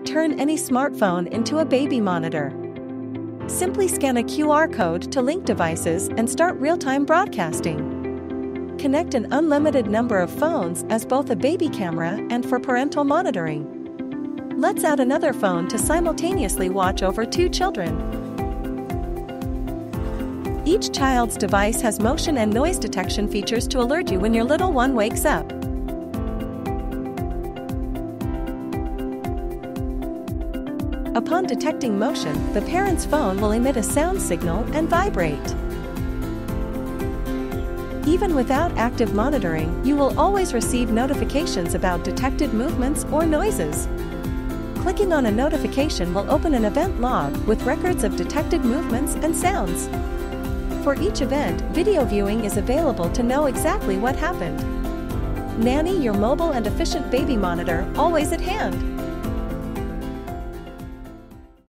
turn any smartphone into a baby monitor. Simply scan a QR code to link devices and start real-time broadcasting. Connect an unlimited number of phones as both a baby camera and for parental monitoring. Let's add another phone to simultaneously watch over 2 children. Each child's device has motion and noise detection features to alert you when your little one wakes up. Upon detecting motion, the parent's phone will emit a sound signal and vibrate. Even without active monitoring, you will always receive notifications about detected movements or noises. Clicking on a notification will open an event log with records of detected movements and sounds. For each event, video viewing is available to know exactly what happened. Nani, your mobile and efficient baby monitor, always at hand.